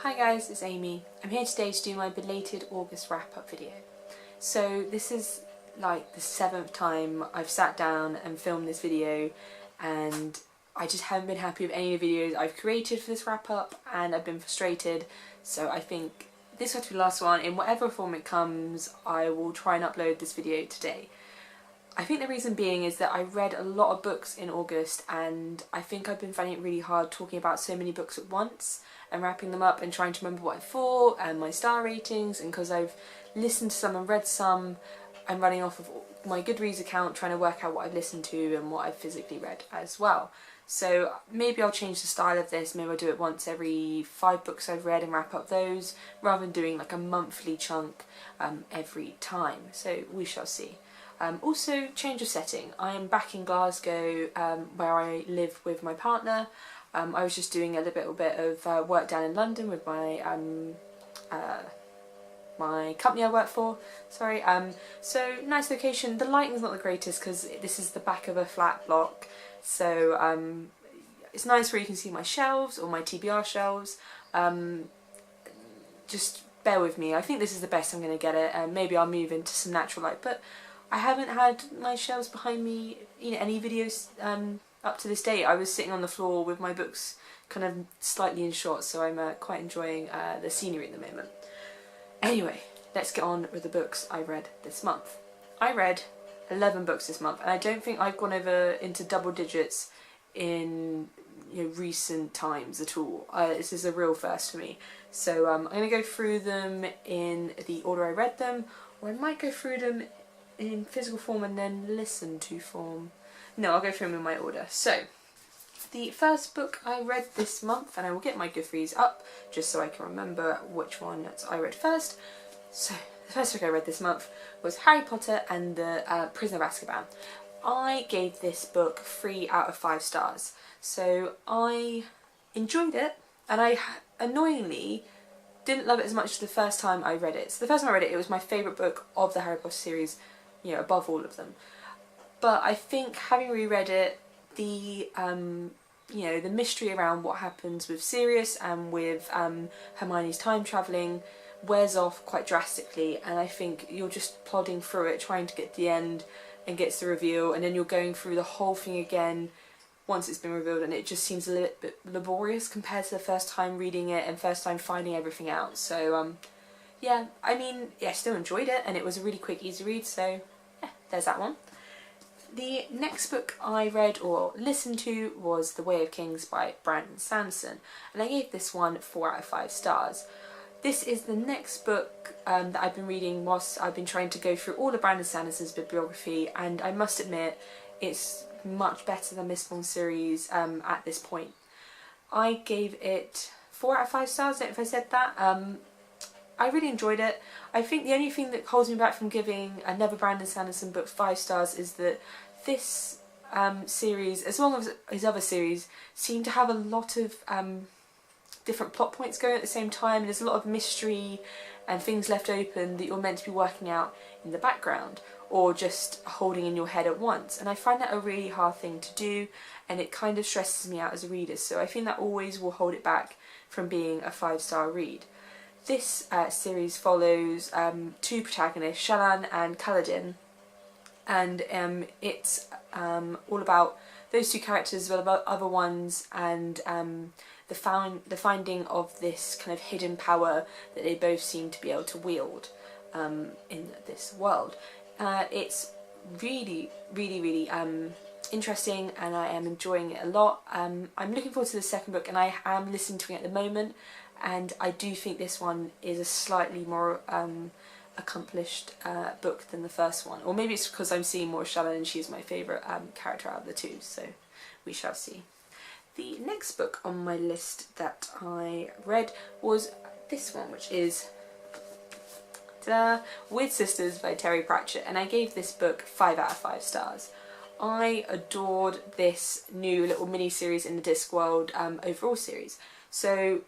Hi guys, it's Amy. I'm here today to do my belated August wrap-up video. So this is like the 7th time I've sat down and filmed this video, and I just haven't been happy with any of the videos I've created for this wrap-up, and I've been frustrated. So I think this has to be the last one. In whatever form it comes, I will try and upload this video today. I think the reason being is that I read a lot of books in August, and I think I've been finding it really hard talking about so many books at once and wrapping them up and trying to remember what I thought and my star ratings, and because I've listened to some and read some, I'm running off of my Goodreads account trying to work out what I've listened to and what I've physically read as well. So maybe I'll change the style of this, maybe I'll do it once every 5 books I've read and wrap up those, rather than doing like a monthly chunk every time, so we shall see. Also, change of setting. I am back in Glasgow where I live with my partner. I was just doing a little bit of work down in London with my my company I work for. Sorry. So nice location. The lighting's not the greatest because this is the back of a flat block. So it's nice where you can see my shelves or my TBR shelves. Just bear with me. I think this is the best I'm going to get it, and maybe I'll move into some natural light. But I haven't had my shelves behind me in any videos up to this date. I was sitting on the floor with my books kind of slightly in shot, so I'm quite enjoying the scenery at the moment. Anyway, let's get on with the books I read this month. I read 11 books this month, and I don't think I've gone over into double digits in recent times at all. This is a real first for me. So I'm going to go through them in the order I read them, or I might go through them in physical form and then listen to form. No, I'll go through them in my order. So, the first book I read this month, and I will get my Goodreads up just so I can remember which one I read first. So, the first book I read this month was Harry Potter and the Prisoner of Azkaban. I gave this book 3 out of 5 stars. So, I enjoyed it, and I annoyingly didn't love it as much the first time I read it. So the first time I read it, it was my favourite book of the Harry Potter series, above all of them. But I think having reread it, the the mystery around what happens with Sirius and with Hermione's time travelling wears off quite drastically, and I think you're just plodding through it, trying to get to the end and get to the reveal, and then you're going through the whole thing again once it's been revealed, and it just seems a little bit laborious compared to the first time reading it and first time finding everything out. So yeah, I mean, yeah, I still enjoyed it, and it was a really quick, easy read, so yeah, there's that one. The next book I read or listened to was The Way of Kings by Brandon Sanderson, and I gave this one 4 out of 5 stars. This is the next book that I've been reading whilst I've been trying to go through all of Brandon Sanderson's bibliography, and I must admit it's much better than Mistborn series at this point. I gave it 4 out of 5 stars, I don't know if I said that. I really enjoyed it. I think the only thing that holds me back from giving another Brandon Sanderson book 5 stars is that this series, as well as his other series, seem to have a lot of different plot points going at the same time, and there's a lot of mystery and things left open that you're meant to be working out in the background or just holding in your head at once, and I find that a really hard thing to do, and it kind of stresses me out as a reader, so I think that always will hold it back from being a 5-star read. This series follows 2 protagonists, Shallan and Kaladin, and it's all about those 2 characters as well about other ones, and the finding of this kind of hidden power that they both seem to be able to wield in this world. It's really interesting, and I am enjoying it a lot. I'm looking forward to the second book, and I am listening to it at the moment, and I do think this one is a slightly more accomplished book than the first one, or maybe it's because I'm seeing more Shallan and she's my favourite character out of the 2, so we shall see. The next book on my list that I read was this one, which is Weird Sisters by Terry Pratchett, and I gave this book 5 out of 5 stars. I adored this new little mini-series in the Discworld overall series. So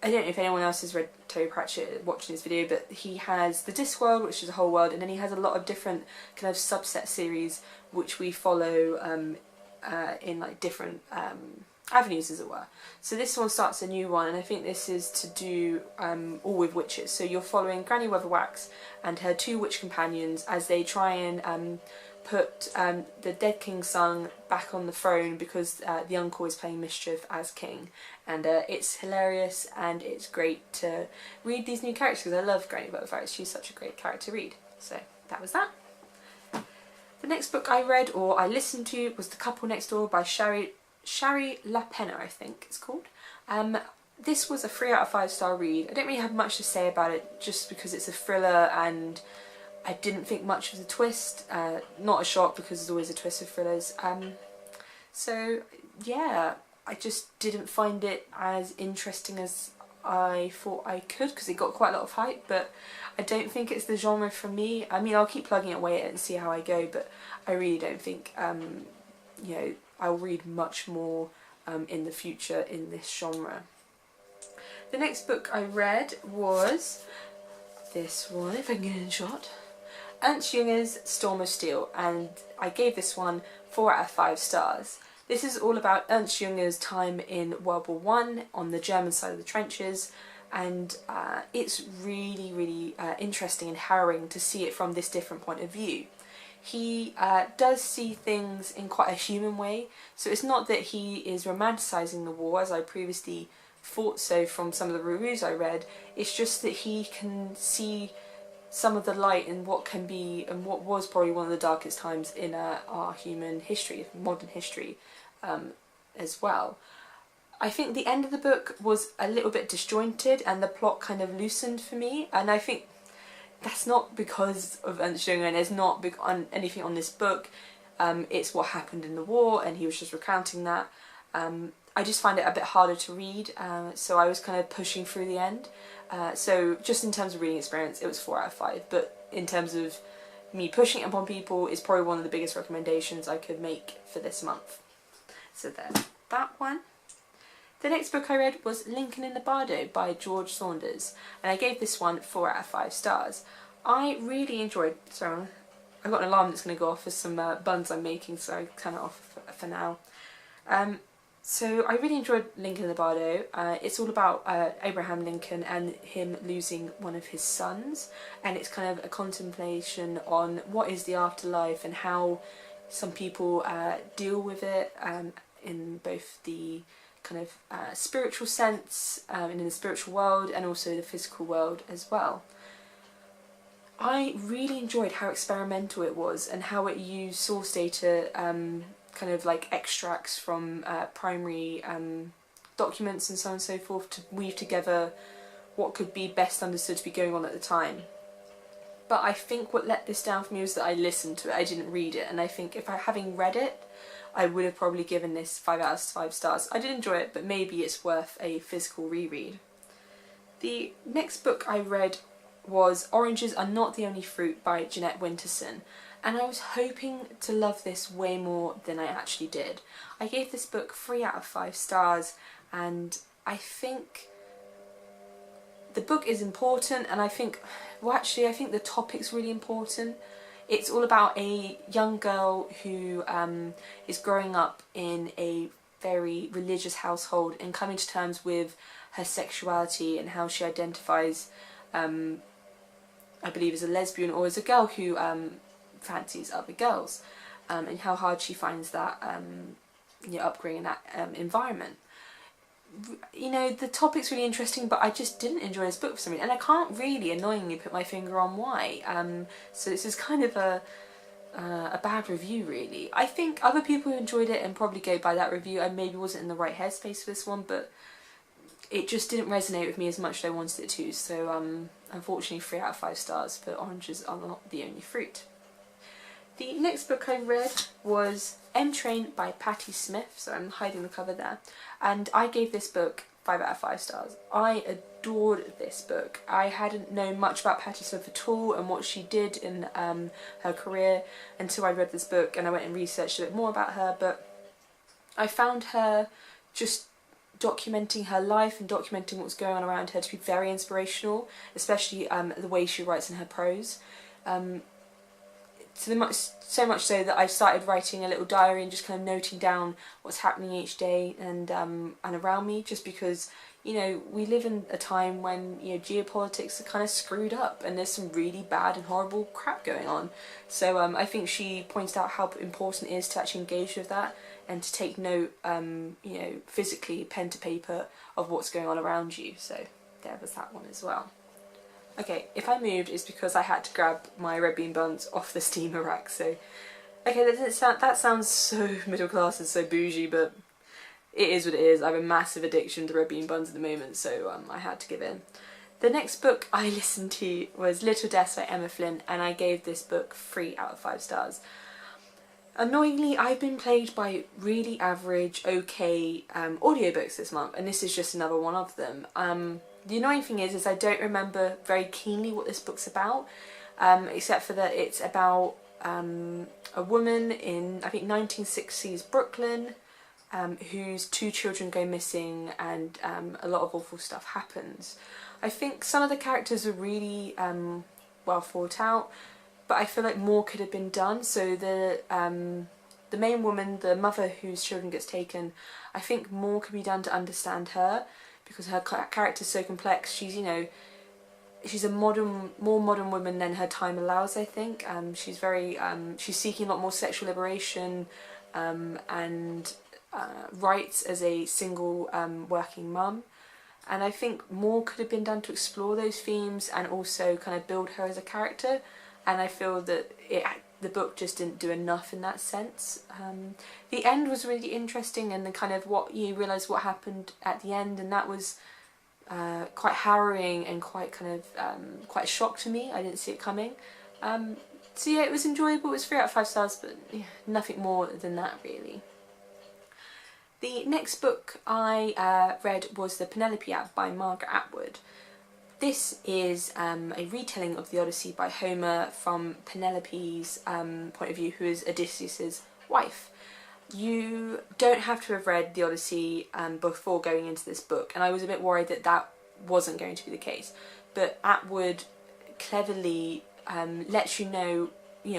I don't know if anyone else has read Terry Pratchett watching this video, but he has the Discworld, which is a whole world, and then he has a lot of different kind of subset series which we follow in like different avenues, as it were. So this one starts a new one, and I think this is to do all with witches. So you're following Granny Weatherwax and her 2 witch companions as they try and put the dead king's son back on the throne, because the uncle is playing mischief as king. And it's hilarious, and it's great to read these new characters, because I love Granny Weatherwax. She's such a great character to read. So that was that. The next book I read, or I listened to, was The Couple Next Door by Shari LaPena, I think it's called. This was a 3 out of 5 star read. I don't really have much to say about it, just because it's a thriller and I didn't think much of the twist. Not a shock, because there's always a twist with thrillers. So yeah, I just didn't find it as interesting as I thought I could, because it got quite a lot of hype, but I don't think it's the genre for me. I mean, I'll keep plugging away at it and see how I go, but I really don't think, you know, I'll read much more in the future in this genre. The next book I read was this one, if I can get it in shot. Ernst Junger's Storm of Steel, and I gave this one 4 out of 5 stars. This is all about Ernst Junger's time in World War I on the German side of the trenches, and it's really interesting and harrowing to see it from this different point of view. He does see things in quite a human way, so it's not that he is romanticising the war, as I previously thought so from some of the reviews I read. It's just that he can see some of the light in what can be, and what was probably one of the darkest times in our human history, modern history, as well. I think the end of the book was a little bit disjointed, and the plot kind of loosened for me, and I think that's not because of Ernst Junger, and it's not on anything on this book. It's what happened in the war, and he was just recounting that. I just find it a bit harder to read, so I was kind of pushing through the end. So just in terms of reading experience, it was 4 out of 5, but in terms of me pushing it upon people, it's probably one of the biggest recommendations I could make for this month. So there's that one. The next book I read was Lincoln in the Bardo by George Saunders, and I gave this one 4 out of 5 stars. I really enjoyed, sorry, I've got an alarm that's going to go off for some buns I'm making, so I turn it off for now. So I really enjoyed Lincoln in the Bardo. It's all about Abraham Lincoln and him losing one of his sons, and it's kind of a contemplation on what is the afterlife and how some people deal with it, in both the kind of spiritual sense, and in the spiritual world, and also the physical world as well. I really enjoyed how experimental it was, and how it used source data, kind of like extracts from primary documents and so on and so forth, to weave together what could be best understood to be going on at the time. But I think what let this down for me was that I listened to it, I didn't read it, and I think if I, having read it, I would have probably given this 5 out of 5 stars. I did enjoy it, but maybe it's worth a physical reread. The next book I read was Oranges Are Not the Only Fruit by Jeanette Winterson, and I was hoping to love this way more than I actually did. I gave this book 3 out of 5 stars, and I think the book is important, and I think, well actually I think the topic's really important. It's all about a young girl who is growing up in a very religious household and coming to terms with her sexuality and how she identifies, I believe, as a lesbian or as a girl who fancies other girls, and how hard she finds that upbringing in that environment. You know, the topic's really interesting, but I just didn't enjoy this book for some reason, and I can't really annoyingly put my finger on why. So this is kind of a bad review, really. I think other people who enjoyed it and probably go by that review, I maybe wasn't in the right headspace for this one, but it just didn't resonate with me as much as I wanted it to. So unfortunately 3 out of 5 stars for Oranges Are Not the Only Fruit. The next book I read was M Train by Patti Smith, so I'm hiding the cover there, and I gave this book 5 out of 5 stars. I adored this book. I hadn't known much about Patti Smith at all and what she did in her career until I read this book, and I went and researched a bit more about her, but I found her just documenting her life and documenting what was going on around her to be very inspirational, especially the way she writes in her prose. so much so that I've started writing a little diary and just kind of noting down what's happening each day and around me, just because, you know, we live in a time when, you know, geopolitics are kind of screwed up and there's some really bad and horrible crap going on. So I think she pointed out how important it is to actually engage with that and to take note, you know, physically, pen to paper, of what's going on around you. So there was that one as well. Okay, if I moved, it's because I had to grab my red bean buns off the steamer rack. So, okay, that sounds so middle class and so bougie, but it is what it is. I have a massive addiction to red bean buns at the moment, so I had to give in. The next book I listened to was Little Deaths by Emma Flynn, and I gave this book 3 out of 5 stars. Annoyingly, I've been plagued by really average, okay audiobooks this month, and this is just another one of them. The annoying thing is I don't remember very keenly what this book's about, except for that it's about a woman in, I think, 1960s Brooklyn, whose 2 children go missing, and a lot of awful stuff happens. I think some of the characters are really well thought out, but I feel like more could have been done. So the main woman, the mother whose children gets taken, I think more could be done to understand her, because her character's so complex. She's, you know, she's a more modern woman than her time allows, I think. She's very, she's seeking a lot more sexual liberation and rights as a single working mum. And I think more could have been done to explore those themes and also kind of build her as a character. And I feel that the book just didn't do enough in that sense. The end was really interesting, and then kind of what you realise what happened at the end, and that was quite harrowing and quite kind of quite a shock to me. I didn't see it coming. So yeah, it was enjoyable. It was 3 out of 5 stars, but yeah, nothing more than that really. The next book I read was The Penelope App by Margaret Atwood. This is a retelling of the Odyssey by Homer from Penelope's point of view, who is Odysseus's wife. You don't have to have read the Odyssey before going into this book, and I was a bit worried that that wasn't going to be the case. But Atwood cleverly lets you know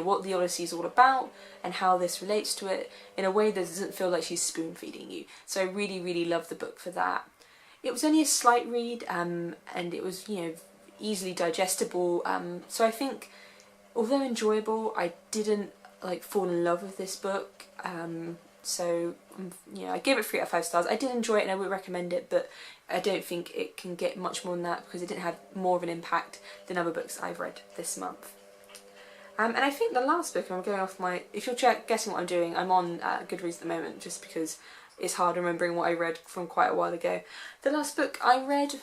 what the Odyssey is all about and how this relates to it in a way that doesn't feel like she's spoon feeding you. So I really, really loved the book for that. It was only a slight read, and it was, you know, easily digestible. So I think, although enjoyable, I didn't like fall in love with this book. So you know, I gave it 3 out of 5 stars. I did enjoy it and I would recommend it, but I don't think it can get much more than that because it didn't have more of an impact than other books I've read this month. And I think the last book, I'm going off my, if you're guessing what I'm doing, I'm on Goodreads at the moment just because it's hard remembering what I read from quite a while ago. The last book I read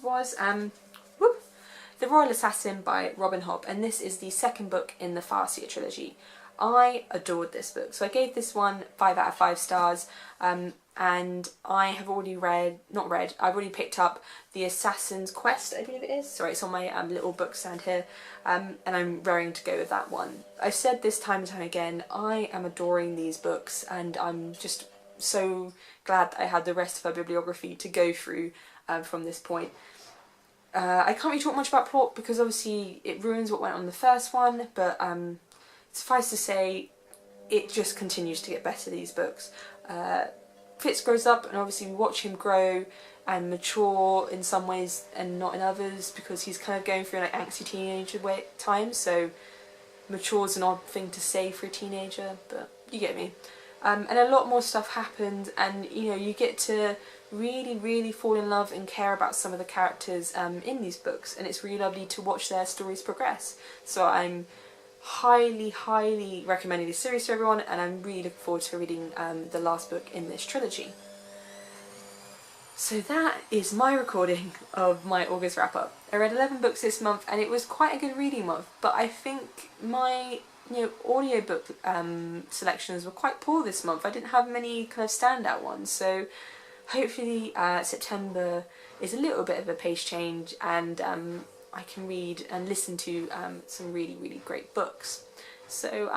was The Royal Assassin by Robin Hobb, and this is the second book in the Farseer trilogy. I adored this book, so I gave this one 5 out of 5 stars, and I have already I've already picked up The Assassin's Quest, I believe it is. Sorry, it's on my little book stand here, and I'm raring to go with that one. I've said this time and time again, I am adoring these books, and I'm just so glad that I had the rest of her bibliography to go through from this point. I can't really talk much about plot because obviously it ruins what went on in the first one, but suffice to say, it just continues to get better, these books. Fitz grows up, and obviously we watch him grow and mature in some ways and not in others, because he's kind of going through like angsty teenager time, so mature's an odd thing to say for a teenager, but you get me. And a lot more stuff happened, and you know, you get to really, really fall in love and care about some of the characters in these books, and it's really lovely to watch their stories progress. So I'm highly, highly recommending this series to everyone, and I'm really looking forward to reading the last book in this trilogy. So that is my recording of my August wrap-up. I read 11 books this month, and it was quite a good reading month, but I think my audiobook selections were quite poor this month. I didn't have many kind of standout ones, so hopefully September is a little bit of a pace change, and I can read and listen to some really, really great books. So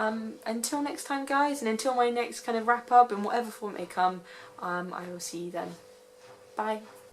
until next time, guys, and until my next kind of wrap up in whatever form it may come, I will see you then. Bye.